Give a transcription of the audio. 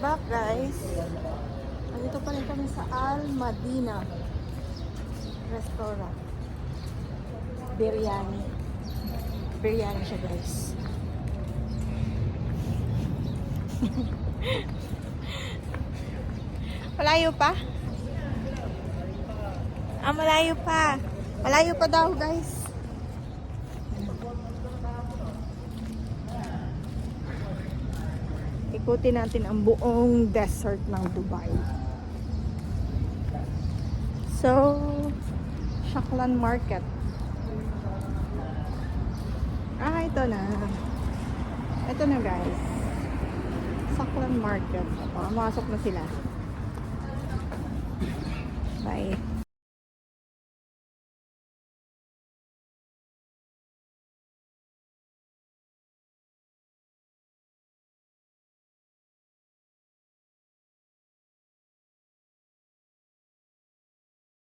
back guys. Nandito pa rin kami sa Al Madina Restaurant. Biryani. Biryani siya guys. Malayo pa? Malayo pa. Malayo pa daw guys. Ikutin natin ang buong desert ng Dubai. So, Shaklan Market. Ito na. Ito na guys. Shaklan Market. Masok na sila. Bye.